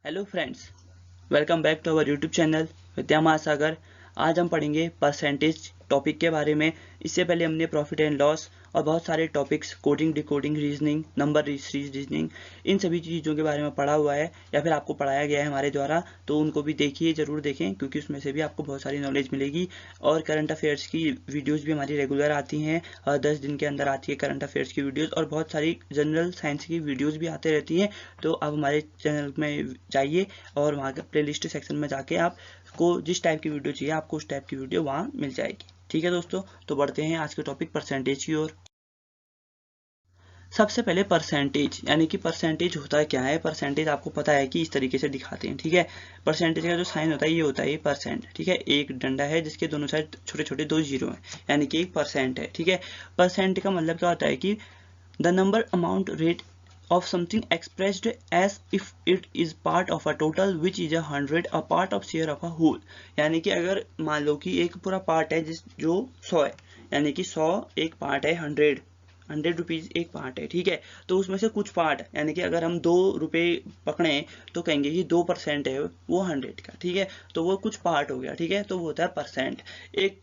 Hello friends, welcome back to our YouTube channel Vidya Mahasagar. आज हम पढ़ेंगे परसेंटेज टॉपिक के बारे में। इससे पहले हमने प्रॉफिट एंड लॉस और बहुत सारे topics coding, decoding, reasoning, number reasoning, इन सभी चीज़ों के बारे में पढ़ा हुआ है या फिर आपको पढ़ाया गया है हमारे द्वारा। तो उनको भी देखिए, ज़रूर देखें, क्योंकि उसमें से भी आपको बहुत सारी नॉलेज मिलेगी। और करंट अफेयर्स की वीडियोज़ भी हमारी रेगुलर आती हैं, 10 दिन के अंदर आती है करंट अफेयर्स की वीडियोज़, और बहुत सारी जनरल साइंस की वीडियोज़ भी आते रहती हैं। तो आप हमारे चैनल में जाइए और वहाँ के प्लेलिस्ट सेक्शन में जाके आपको जिस टाइप की वीडियो चाहिए आपको उस टाइप की वीडियो वहाँ मिल जाएगी। ठीक है दोस्तों, तो बढ़ते हैं आज के टॉपिक परसेंटेज की ओर। सबसे पहले परसेंटेज, यानी कि परसेंटेज होता क्या है। परसेंटेज आपको पता है कि इस तरीके से दिखाते हैं। ठीक है, परसेंटेज का जो साइन होता है ये होता है परसेंट। ठीक है, एक डंडा है जिसके दोनों साइड छोटे छोटे दो जीरो हैं, यानी कि एक परसेंट है। ठीक है, परसेंट का मतलब क्या होता है कि the number amount rate of something expressed as if it is part of a total which is 100 a part of share of a whole। यानी कि अगर मान लो कि एक पूरा पार्ट है जो 100 है, यानी कि 100 एक पार्ट है, 100 रुपीज एक पार्ट है। ठीक है, तो उसमें से कुछ पार्ट, यानी कि अगर हम 2 रुपए पकड़े तो कहेंगे कि 2% है वो 100 का। ठीक है, तो वो कुछ पार्ट हो गया। ठीक है, तो वो होता है परसेंट। एक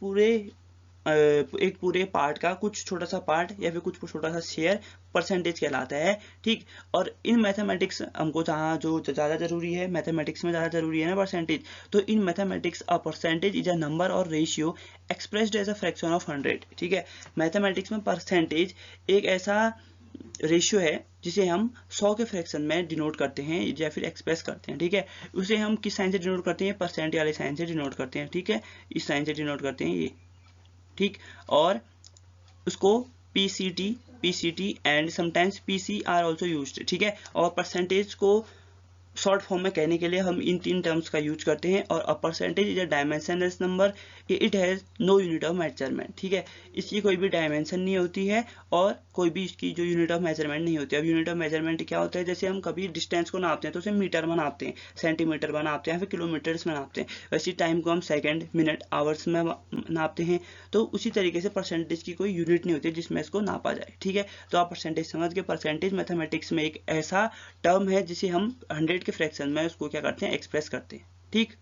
पूरे पार्ट का कुछ छोटा सा पार्ट या फिर कुछ छोटा सा शेयर परसेंटेज कहलाता है। ठीक, और इन मैथमेटिक्स हमको जहाँ जो ज़्यादा जरूरी है, मैथमेटिक्स में ज़्यादा जरूरी है ना परसेंटेज, तो in mathematics a percentage is a number or ratio expressed as a fraction of 100। ठीक है, मैथमेटिक्स में परसेंटेज एक ऐसा रेशियो है जिसे हम 100 के फ्रैक्शन में डिनोट करते हैं या फिर एक्सप्रेस करते हैं। ठीक है, उसे हम किस साइन से डिनोट करते हैं? परसेंट वाले साइन से डिनोट करते हैं। ठीक है, इस साइन से डिनोट करते हैं ये। ठीक, और उसको PCT and sometimes PC are also used. ठीक है, और परसेंटेज को शॉर्ट फॉर्म में कहने के लिए हम इन तीन टर्म्स का यूज करते हैं। और a percentage is a dimensionless number, it has no unit of measurement. ठीक है, इसकी कोई भी डायमेंशन नहीं होती है और कोई भी इसकी जो यूनिट ऑफ मेजरमेंट नहीं होती है। अब यूनिट ऑफ मेजरमेंट क्या होता है? जैसे हम कभी डिस्टेंस को नापते हैं तो उसे मीटर में नापते हैं, सेंटीमीटर में नापते हैं, या फिर किलोमीटर्स में नापते हैं। वैसे टाइम को हम सेकेंड, मिनट, आवर्स में नापते हैं। तो उसी तरीके से परसेंटेज की कोई यूनिट नहीं होती जिसमें इसको नापा जाए। ठीक है, तो आप परसेंटेज समझ के। परसेंटेज मैथमेटिक्स में एक ऐसा टर्म है जिसे हम 100 के फ्रैक्शन में उसको क्या करते हैं? एक्सप्रेस करते हैं। ठीक,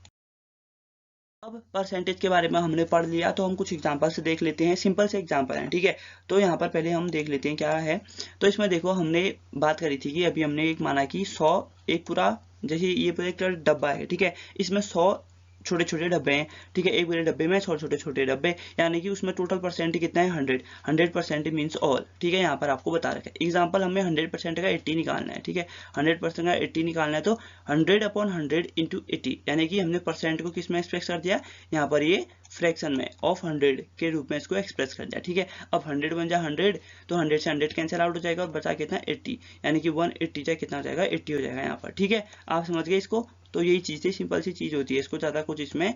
अब परसेंटेज के बारे में हमने पढ़ लिया, तो हम कुछ एग्जांपल से देख लेते हैं। सिंपल से एग्जांपल हैं। ठीक है, तो यहाँ पर पहले हम देख लेते हैं क्या है। तो इसमें देखो, हमने बात करी थी कि अभी हमने एक माना कि 100 एक पूरा, जैसे ये पूरा एक डब्बा है। ठीक है, इसमें 100 छोटे छोटे डब्बे हैं। ठीक है, एक पूरे डब्बे में 100 छोटे छोटे डब्बे, यानी कि उसमें टोटल परसेंट कितना है? 100। 100% मीन्स ऑल। ठीक है, यहाँ पर आपको बता रखा है एग्जाम्पल, हमें 100% का 80 निकालना है। ठीक है, 100% का 80 निकालना है, तो 100/100 इंटू 80, यानी कि हमने परसेंट को किस में एक्सप्रेस कर दिया? यहाँ पर ये फ्रैक्शन में ऑफ 100 के रूप में इसको एक्सप्रेस कर दिया। ठीक है, अब 100 बन जा 100, तो 100 से 100 कैंसिल आउट हो जाएगा और बचा कितना? 80, यानी कि 180 जाए कितना हो जाएगा? 80 हो जाएगा यहाँ पर। ठीक है, आप समझ गए इसको। तो यही चीज़ है, सिंपल सी चीज़ होती है, इसको ज़्यादा कुछ इसमें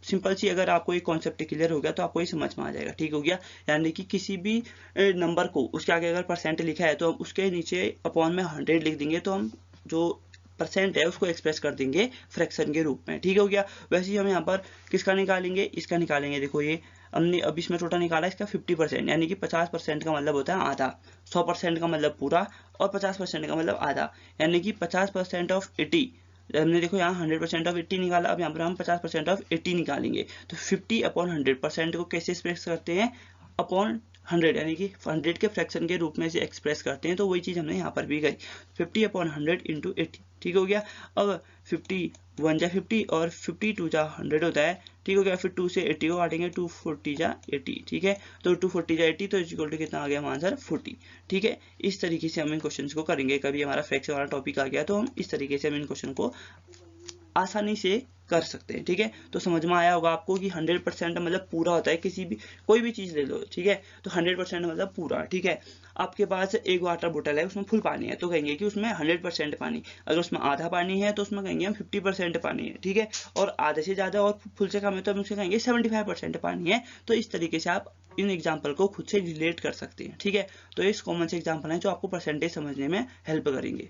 सिंपल सी, अगर आपको ये कॉन्सेप्ट क्लियर हो गया तो आपको ये समझ में आ जाएगा। ठीक हो गया, यानी कि किसी भी नंबर को उसके आगे अगर परसेंट लिखा है तो हम उसके नीचे अपॉन में 100 लिख देंगे, तो हम जो परसेंट है उसको एक्सप्रेस कर देंगे फ्रैक्शन के रूप में। ठीक हो गया। वैसे ही हम यहाँ पर किसका निकालेंगे? इसका निकालेंगे। देखो, ये हमने अब इसमें टोटल निकाला इसका 50%, यानी कि 50% का मतलब होता है आधा, 100% का मतलब पूरा, और 50% का मतलब आधा, यानी कि 50% ऑफ 80। हमने देखो यहाँ 100% ऑफ 80 निकाला, अब यहाँ पर हम 50% ऑफ 80 निकालेंगे। तो 50/100% को कैसे एक्सप्रेस करते हैं? अपॉन 100, यानी कि 100 के फ्रैक्शन के रूप में से एक्सप्रेस करते हैं। तो वही चीज़ हमने यहाँ पर भी करी, 50/100 इंटू 80। ठीक हो गया। अब 51 जा 50 और 52 जा 100 होता है। ठीक हो गया, फिर 2 से 80 को काटेंगे, 240 जा 80। ठीक है, तो 240 जा 80, तो इक्वल टू कितना आ गया हमारा आंसर? 40। ठीक है, इस तरीके से हम इन क्वेश्चन को करेंगे। कभी हमारा फ्रैक्शन वाला टॉपिक आ गया तो हम इस तरीके से हम इन क्वेश्चन को आसानी से कर सकते हैं। ठीक है, तो समझ में आया होगा आपको कि 100% मतलब पूरा होता है, किसी भी कोई भी चीज़ ले लो। ठीक है, तो 100% मतलब पूरा। ठीक है, आपके पास एक वाटर बोतल है, उसमें फुल पानी है, तो कहेंगे कि उसमें 100% पानी। अगर उसमें आधा पानी है तो उसमें कहेंगे हम 50% पानी है। ठीक है, और आधे से ज़्यादा और फुल से कम है तो हम उससे कहेंगे 75% पानी है। तो इस तरीके से आप इन एग्जाम्पल को खुद से रिलेट कर सकते हैं। ठीक है, तो इस कॉमन से एग्जाम्पल है जो आपको परसेंटेज समझने में हेल्प करेंगे।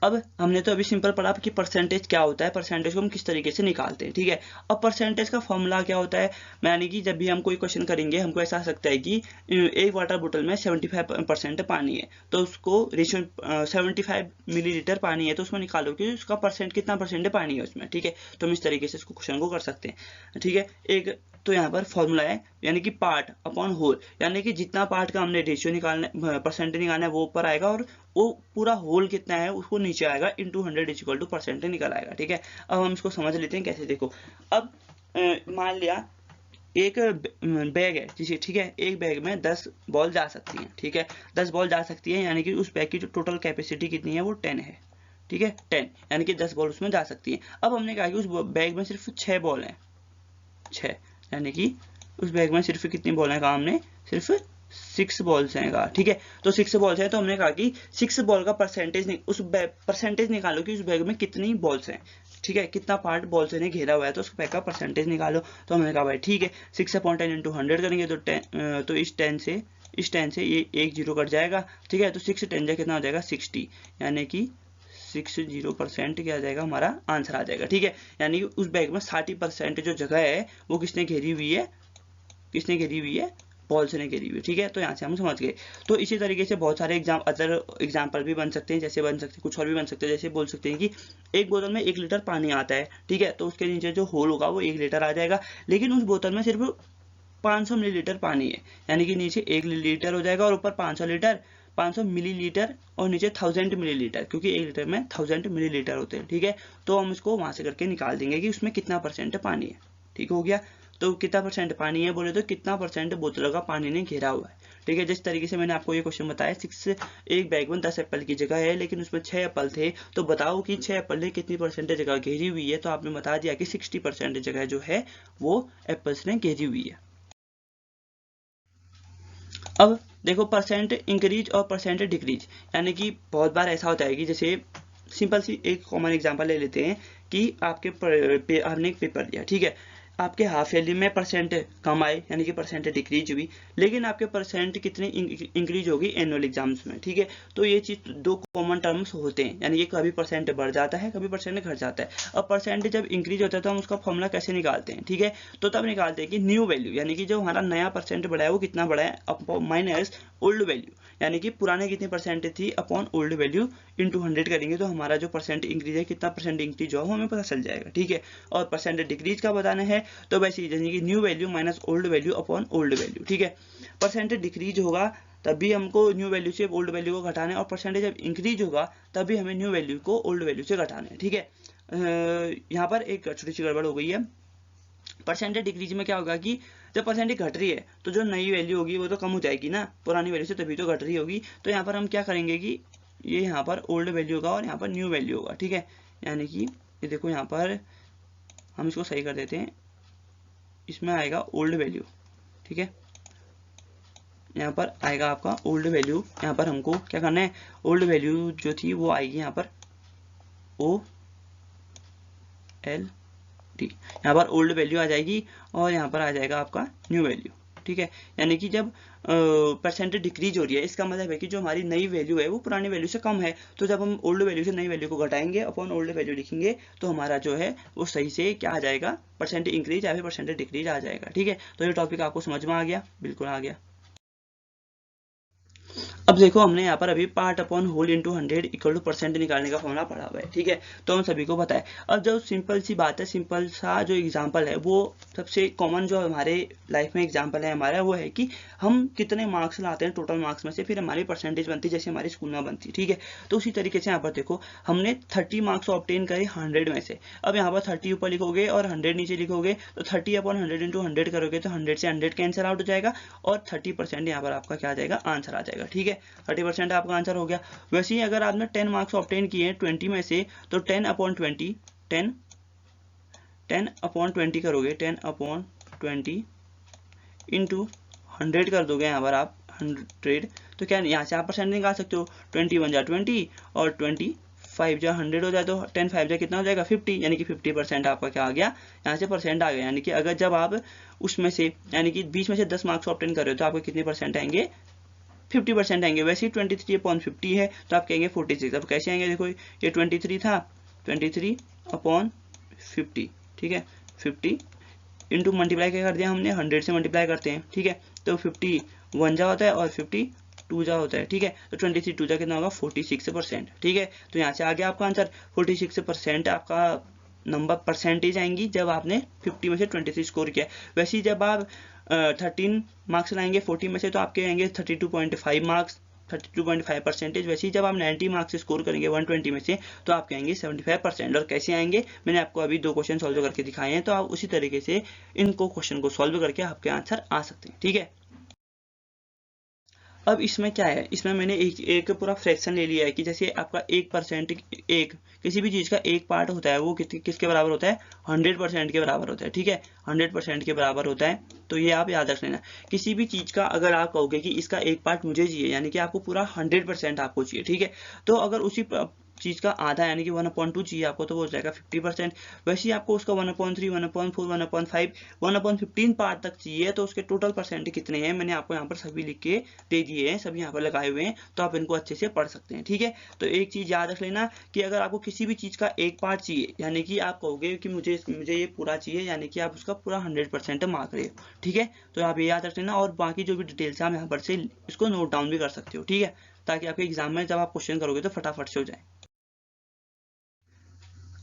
अब हमने तो अभी सिंपल पढ़ा कि परसेंटेज क्या होता है, परसेंटेज को हम किस तरीके से निकालते हैं, ठीक है। अब परसेंटेज का फॉर्मूला क्या होता है, यानी कि जब भी हम कोई क्वेश्चन करेंगे हमको ऐसा आ सकता है कि एक वाटर बोतल में 75% पानी है, तो उसको रेशियो 75 मिलीलीटर पानी है, तो उसमें निकालो कि उसका परसेंट कितना परसेंट पानी है उसमें, ठीक है। तो हम इस तरीके से इसको क्वेश्चन को कर सकते हैं, ठीक है। एक तो यहाँ पर फॉर्मूला है, यानी कि पार्ट अपॉन होल, यानी कि जितना पार्ट का हमने रेशियो निकालना परसेंटेज निकालना है वो ऊपर आएगा, और वो पूरा होल कितना है उसको नीचे आएगा, into 100 is equal to percentage निकल आएगा, ठीक है। अब हम इसको समझ लेते हैं कैसे। देखो अब मान लिया एक बैग है, ठीक है, एक बैग में 10 बॉल जा सकती हैं, ठीक है, 10 बॉल जा सकती है, यानी कि उस बैग की जो टोटल कैपेसिटी कितनी है वो 10 है, ठीक है, 10, यानी कि 10 बॉल उसमें जा सकती है। अब हमने कहा कि उस बैग में सिर्फ 6 बॉल हैं, 6, यानी कि उस बैग में सिर्फ कितनी बॉल है, कहा हमने सिर्फ 6 बॉल्स हैं कहा, ठीक है। तो 6 बॉल्स है, तो हमने कहा कि 6 बॉल का परसेंटेज निकालो कि उस बैग में कितनी बॉल्स हैं, ठीक है, कितना पार्ट बॉल से ने घेरा हुआ है, तो उस बैग का परसेंटेज निकालो। तो हमने कहा भाई ठीक है, 6/10 इंटू 100 करेंगे तो 10, तो इस 10 से ये एक जीरो कट जाएगा, ठीक है। तो 6 10 जा कितना हो जाएगा 60, यानी कि 60% क्या आ जाएगा, हमारा आंसर आ जाएगा, ठीक है। यानी कि उस बैग में 60% जो जगह है वो किसने घेरी हुई है, किसने घेरी हुई है, बॉल से ने घेरी हुई है, ठीक है। तो यहाँ से हम समझ गए। तो इसी तरीके से बहुत सारे अदर एग्जाम्पल भी बन सकते हैं, जैसे बन सकते कुछ और भी बन सकते हैं, जैसे बोल सकते हैं कि एक बोतल में 1 लीटर पानी आता है, ठीक है, तो उसके नीचे जो होल होगा वो 1 लीटर आ जाएगा, लेकिन उस बोतल में सिर्फ 500 मिलीलीटर पानी है, यानी कि नीचे 1 लीटर हो जाएगा और ऊपर 500 मिलीलीटर और नीचे 1000 मिलीलीटर, क्योंकि 1 लीटर में 1000 मिलीलीटर होते हैं, ठीक है। तो हम इसको वहां से करके निकाल देंगे कि उसमें कितना परसेंट पानी है, ठीक हो गया। तो कितना परसेंट पानी है बोले तो कितना परसेंट बोतलों का पानी ने घेरा हुआ है, ठीक है। जिस तरीके से मैंने आपको ये क्वेश्चन बताया, 6 एक बैग में 10 एप्पल की जगह है, लेकिन उसमें 6 एप्पल थे, तो बताओ कि 6 एप्पल ने कितनी परसेंट जगह घेरी हुई है, तो आपने बता दिया कि 60% जगह जो है वो एप्पल्स ने घेरी हुई है। अब देखो परसेंट इंक्रीज और परसेंट डिक्रीज, यानी कि बहुत बार ऐसा होता है कि जैसे सिंपल सी एक कॉमन एग्जांपल ले लेते हैं कि आपने एक पेपर दिया, ठीक है, आपके हाफ ईयरली में परसेंट कम आए, यानी कि परसेंट डिक्रीज हुई, लेकिन आपके परसेंट कितनी इंक्रीज होगी एनुअल एग्जाम्स में, ठीक है। तो ये चीज दो कॉमन टर्म्स होते हैं, यानी कि कभी परसेंट बढ़ जाता है, कभी परसेंट घट जाता है। अब परसेंट जब इंक्रीज होता है तो हम उसका फॉर्मूला कैसे निकालते हैं, ठीक है। तो तब निकालते हैं कि न्यू वैल्यू, यानी कि जो हमारा नया परसेंट बढ़ा है वो कितना बढ़ा है, माइनस ओल्ड वैल्यू, यानी कि पुराने कितनी परसेंट थी अपॉन ओल्ड वैल्यू इंटू 100 करेंगे, तो हमारा जो परसेंट इंक्रीज है, कितना परसेंट इंक्रीज हुआ वो हमें पता चल जाएगा, ठीक है। और परसेंट डिक्रीज का बताना है तो वैसे यानी कि new value minus old value upon old value, ठीक है। परसेंट डिक्रीज होगा तभी हमको न्यू वैल्यू से ओल्ड वैल्यू को घटाना है, और परसेंटेज जब इंक्रीज होगा तभी हमें न्यू वैल्यू को ओल्ड वैल्यू से घटाना है, ठीक है। यहाँ पर एक छोटी सी गड़बड़ हो गई है। परसेंटेज डिक्रीज में क्या होगा कि जब परसेंटेज घट रही है तो जो नई वैल्यू होगी वो तो कम हो जाएगी ना पुरानी वैल्यू से, तभी तो घट रही होगी। तो यहाँ पर हम क्या करेंगे कि ये यहाँ पर ओल्ड वैल्यू होगा और यहाँ पर न्यू वैल्यू होगा, ठीक है। यानी कि ये देखो यहाँ पर हम इसको सही कर देते हैं, इसमें आएगा ओल्ड वैल्यू, ठीक है, यहाँ पर आएगा आपका ओल्ड वैल्यू। यहाँ पर हमको क्या करना है, ओल्ड वैल्यू जो थी वो आएगी यहाँ पर OLD, यहाँ पर ओल्ड वैल्यू आ जाएगी और यहाँ पर आ जाएगा आपका न्यू वैल्यू, ठीक है। यानी कि जब परसेंटेज डिक्रीज हो रही है, इसका मतलब है कि जो हमारी नई वैल्यू है वो पुरानी वैल्यू से कम है, तो जब हम ओल्ड वैल्यू से नई वैल्यू को घटाएंगे अपॉन ओल्ड वैल्यू लिखेंगे तो हमारा जो है वो सही से क्या आ जाएगा, परसेंटेज इंक्रीज या फिर परसेंटेज डिक्रीज आ जाएगा, ठीक है। तो ये टॉपिक आपको समझ में आ गया, बिल्कुल आ गया। अब देखो हमने यहाँ पर अभी part upon whole into 100 equal to percent निकालने का फॉर्मूला पढ़ा हुआ है, ठीक है। तो हम सभी को पता है। अब जो सिंपल सी बात है, सिंपल सा जो एग्जांपल है, वो सबसे कॉमन जो हमारे लाइफ में एग्जांपल है हमारा, वो है कि हम कितने मार्क्स लाते हैं टोटल मार्क्स में से, फिर हमारी परसेंटेज बनती है, जैसे हमारी स्कूल में बनती, ठीक है। तो उसी तरीके से यहाँ पर देखो हमने 30 मार्क्स ऑब्टेन करे 100 में से। अब यहाँ पर 30 ऊपर लिखोगे और 100 नीचे लिखोगे, तो 30 अपॉन 100 इंटू 100 करोगे तो 100 से 100 कैंसिल आउट हो जाएगा और 30% यहाँ पर आपका क्या आ जाएगा, आंसर आ जाएगा, ठीक है। 30% आपका आंसर हो गया। वैसे ही अगर आपने 10 मार्क्स ऑब्टेन किए 20 में से, तो 10 अपॉन 20 करोगे, 10 अपॉन 20 इंटू 100 कर दोगे यहाँ पर आप 100, तो क्या यहाँ से आप परसेंट निकाल सकते हो, 20 1 जा 20 और 25 जा 100 हो जाए, तो 10 5 जा कितना हो जाएगा 50, यानी कि 50% आपका क्या आ गया, यहाँ से परसेंट आ गया। यानी कि अगर जब आप उसमें से यानी कि 20 में से 10 मार्क्स ऑब्टेन कर रहे हो तो आपके कितने परसेंट आएंगे, 50% आएंगे। वैसे ही 23/50 है तो आप कहेंगे 46। अब कैसे आएंगे, देखो ये 23 था, 23/50, ठीक है, 50 इंटू मल्टीप्लाई क्या कर दिया हमने, 100 से मल्टीप्लाई करते हैं, ठीक है, तो 50 1 जा होता है और 50 2 जा होता है, ठीक है, तो 23 2 जा कितना होगा 46%, ठीक है। तो यहाँ से आ गया आपका आंसर 46% आपका नंबर परसेंटेज आएंगी जब आपने 50 में से 23 स्कोर किया। वैसे ही जब आप 13 मार्क्स लाएंगे 40 में से तो आपके आएंगे 32.5 मार्क्स, 32.5%। वैसे ही जब आप 90 मार्क्स स्कोर करेंगे 120 में से तो आपके आएंगे 75%। और कैसे आएंगे, मैंने आपको अभी 2 क्वेश्चन सॉल्व करके दिखाए हैं, तो आप उसी तरीके से इनको क्वेश्चन को सॉल्व करके आपके आंसर आ सकते हैं, ठीक है। अब इसमें क्या है, इसमें मैंने एक पूरा फ्रैक्शन ले लिया है कि जैसे आपका 1%, एक किसी भी चीज़ का एक पार्ट होता है वो किसके बराबर होता है, 100% के बराबर होता है, ठीक है, 100% के बराबर होता है। तो ये आप याद रख लेना। किसी भी चीज़ का अगर आप कहोगे कि इसका एक पार्ट मुझे चाहिए, यानी कि आपको पूरा 100% आपको चाहिए, ठीक है, तो अगर उसी चीज़ का आधा यानी कि 1/2 चाहिए आपको, तो वो हो जाएगा 50%। वैसे ही आपको उसका 1/3, 1/4, 1/5, 1/15 पार्ट तक चाहिए, तो उसके टोटल परसेंट कितने हैं मैंने आपको यहाँ पर सभी लिख के दे दिए हैं, सभी यहाँ पर लगाए हुए हैं, तो आप इनको अच्छे से पढ़ सकते हैं, ठीक है। तो एक चीज़ याद रख लेना कि अगर आपको किसी भी चीज़ का एक पार्ट चाहिए, यानी कि आप कहोगे कि मुझे ये पूरा चाहिए, यानी कि आप उसका पूरा 100% मार्क रहे हो, ठीक है, तो आप ये याद रख लेना। और बाकी जो भी डिटेल्स है आप यहाँ पर से इसको नोट डाउन भी कर सकते हो, ठीक है, ताकि आपके एग्जाम में जब आप क्वेश्चन करोगे तो फटाफट से हो जाए।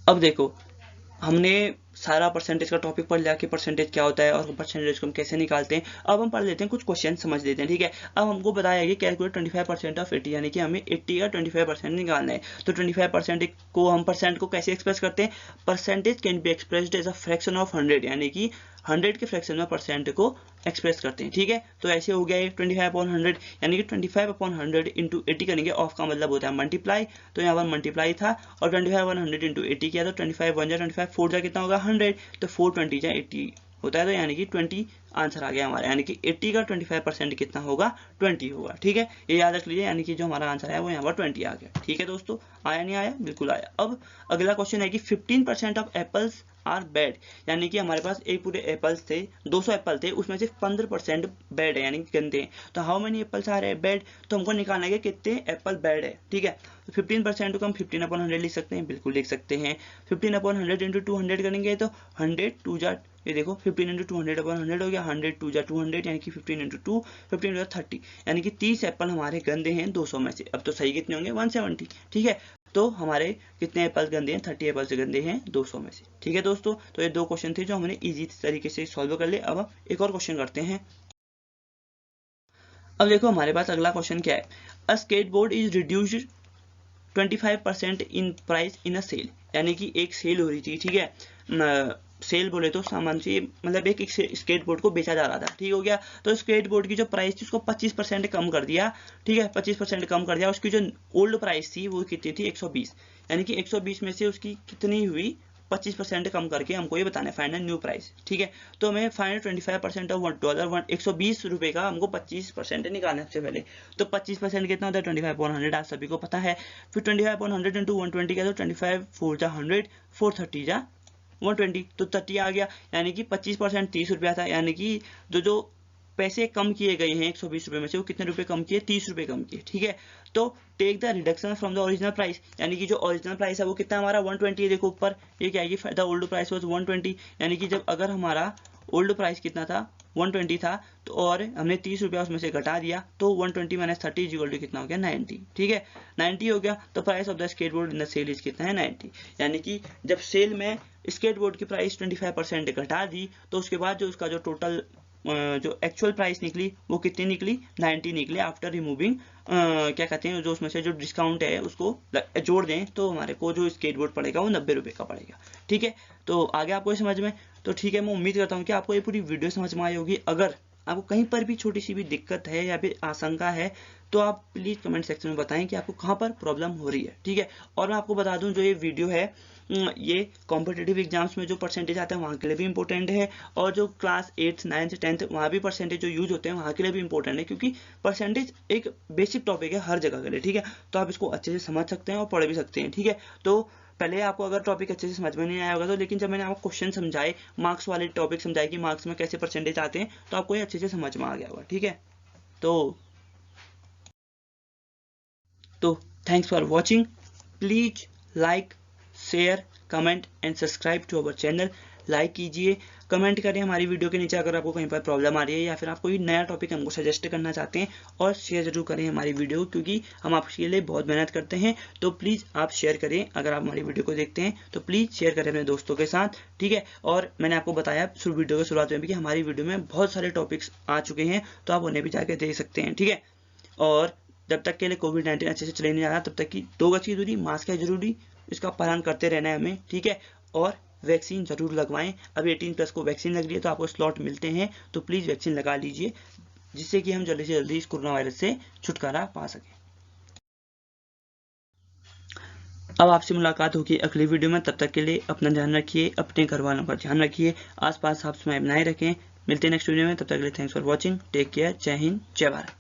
अब देखो हमने सारा परसेंटेज का टॉपिक पढ़ लिया कि परसेंटेज क्या होता है और परसेंटेज को हम कैसे निकालते हैं। अब हम पढ़ लेते हैं कुछ क्वेश्चन समझ लेते हैं, ठीक है। अब हमको बताया कि कैलकुलेट 25% ऑफ 80, यानी कि हमें 80 का 25% निकालना है। तो 25% को हम परसेंट को कैसे एक्सप्रेस करते हैं, percentage can be expressed as a fraction of 100, यानी कि 100 के फ्रैक्शन में परसेंट को एक्सप्रेस करते हैं, ठीक है। तो ऐसे हो गया ये 25/100, यानी कि 25/100 इंटू 80 करेंगे, ऑफ का मतलब होता है मल्टीप्लाई, तो यहाँ पर मल्टीप्लाई था और 25/100 इंटू 80 किया, तो 25 1 जा 25 4 जा कितना होगा 100, तो 420 जा 80 होता है, तो यानी कि 20 आंसर आ गया हमारा, यानी कि 80 का 25% कितना होगा 20 होगा, ठीक है, ये याद रख लीजिए, यानी कि जो हमारा आंसर है वो यहाँ पर 20 आ गया, ठीक है दोस्तों। आया नहीं आया, बिल्कुल आया। अब अगला क्वेश्चन है कि 15% ऑफ एप्पल्स आर बैड, यानी कि हमारे पास एक पूरे एप्पल्स थे, 200 एप्पल थे, उसमें से 15% बैड है, यानी कि गंदे हैं। तो how many apples are bad, तो हमको निकालना है कि कितने एप्पल बैड है, ठीक है। तो 15% को हम 15/100 लिख सकते हैं, बिल्कुल लिख सकते हैं। 15/100 इंटू 200 करेंगे तो 100 2 जा, ये देखो 15 इंटू 200/100 हो गया, 100 2 जा 200, यानी कि 15 इंटू 2 15 इंटू 30, यानी कि 30 एप्पल हमारे गंदे हैं 200 में से। अब तो सही कितने होंगे 170, ठीक है। तो हमारे कितने एप्पल्स गंदे हैं, 30 एप्पल्स गंदे हैं 200 में से, ठीक है दोस्तों। तो ये 2 क्वेश्चन थे जो हमने इजी तरीके से सॉल्व कर लिए। अब एक और क्वेश्चन करते हैं। अब देखो हमारे पास अगला क्वेश्चन क्या है, a skateboard is reduced 25% in price in a sale, यानी कि एक सेल हो रही थी, ठीक है। सेल बोले तो सामान से मतलब एक स्केट बोर्ड को बेचा जा रहा था, ठीक हो गया। तो स्केट बोर्ड की जो प्राइस थी उसको 25% कम कर दिया, ठीक है, 25% कम कर दिया। उसकी जो ओल्ड प्राइस थी वो कितनी थी 120, यानी कि 120 में से उसकी कितनी हुई 25% कम करके हमको ये बताना है, फाइनल न्यू प्राइस, ठीक है। तो हमें फाइनल 25% ऑफ $1 120 रुपये का हमको 25% निकालना है सबसे पहले। तो 25% कितना होता है 25/100, आप सभी को पता है। फिर 25/100 इंटू 120 किया तो 25 4 जा 100, 430 जा 120, तो 30 आ गया, यानी कि 25% 30 रुपया था, यानी कि जो पैसे कम किए गए हैं 120 रुपये में से वो कितने रुपए कम किए, 30 रुपये कम किए, ठीक है। तो take the reduction from the original price, यानी कि जो ओरिजिनल प्राइस है वो कितना हमारा 120 है, देखो ऊपर ये क्या है, द ओल्ड प्राइस वाज 120, यानी कि जब अगर हमारा ओल्ड प्राइस कितना था 120 था, तो और हमने 30 रुपया उसमें से घटा दिया, तो 120 माइनस 30 इक्वल टू कितना हो गया 90, ठीक है, 90 हो गया। तो price of the skateboard in the sale is कितना है 90, यानी कि जब सेल में स्केटबोर्ड की प्राइस 25% घटा दी, तो उसके बाद जो उसका जो टोटल जो एक्चुअल प्राइस निकली वो कितनी निकली 90 निकले, आफ्टर रिमूविंग क्या कहते हैं जो उसमें से जो डिस्काउंट है उसको जोड़ दें, तो हमारे को जो स्केटबोर्ड पड़ेगा वो 90 रुपये का पड़ेगा, ठीक है। तो आगे आपको समझ में, तो ठीक है, मैं उम्मीद करता हूँ कि आपको ये पूरी वीडियो समझ में आई होगी। अगर आपको कहीं पर भी छोटी सी भी दिक्कत है या फिर आशंका है तो आप प्लीज़ कमेंट सेक्शन में बताएं कि आपको कहाँ पर प्रॉब्लम हो रही है, ठीक है। और मैं आपको बता दूं जो ये वीडियो है ये कॉम्पिटिटिव एग्जाम्स में जो परसेंटेज आता है वहाँ के लिए भी इंपॉर्टेंट है, और जो क्लास 8th 9th 10th वहाँ भी परसेंटेज जो यूज होते हैं वहाँ के लिए भी इंपॉर्टेंट है, क्योंकि परसेंटेज एक बेसिक टॉपिक है हर जगह के लिए, ठीक है। तो आप इसको अच्छे से समझ सकते हैं और पढ़ भी सकते हैं, ठीक है। तो पहले आपको अगर टॉपिक अच्छे से समझ में नहीं आया होगा तो, लेकिन जब मैंने आपको क्वेश्चन समझाए, मार्क्स वाले टॉपिक समझाए कि मार्क्स में कैसे परसेंटेज आते हैं, तो आपको ये अच्छे से समझ में आ गया होगा, ठीक है। तो तो thanks for watching, please like, share, comment and subscribe to our channel. Like कीजिए, कमेंट करें हमारी वीडियो के नीचे अगर आपको कहीं पर प्रॉब्लम आ रही है या फिर आप कोई नया टॉपिक हमको सजेस्ट करना चाहते हैं, और शेयर जरूर करें हमारी वीडियो, क्योंकि हम आपके लिए बहुत मेहनत करते हैं। तो प्लीज़ आप शेयर करें, अगर आप हमारी वीडियो को देखते हैं तो प्लीज़ शेयर करें अपने दोस्तों के साथ, ठीक है। और मैंने आपको बताया वीडियो की शुरुआत में भी कि हमारी वीडियो में बहुत सारे टॉपिक्स आ चुके हैं, तो आप उन्हें भी जाकर देख सकते हैं, ठीक है। और जब तक के लिए कोविड-19 अच्छे से चले नहीं जा रहा, तब तक की 2 गज की दूरी, मास्क है जरूरी, इसका पालन करते रहना है हमें, ठीक है। और वैक्सीन जरूर लगवाएं। अभी 18+ को वैक्सीन लग रही है, तो आपको स्लॉट मिलते हैं, तो प्लीज़ वैक्सीन लगा लीजिए, जिससे कि हम जल्दी से जल्दी इस कोरोना वायरस से छुटकारा पा सकें। अब आपसे मुलाकात होगी अगली वीडियो में, तब तक के लिए अपना ध्यान रखिए, अपने घर वालों का ध्यान रखिए, आसपास साफ सफाई बनाए रखें। मिलते हैं नेक्स्ट वीडियो में, तब तक के लिए thanks for watching, take care, जय हिंद, जय भारत।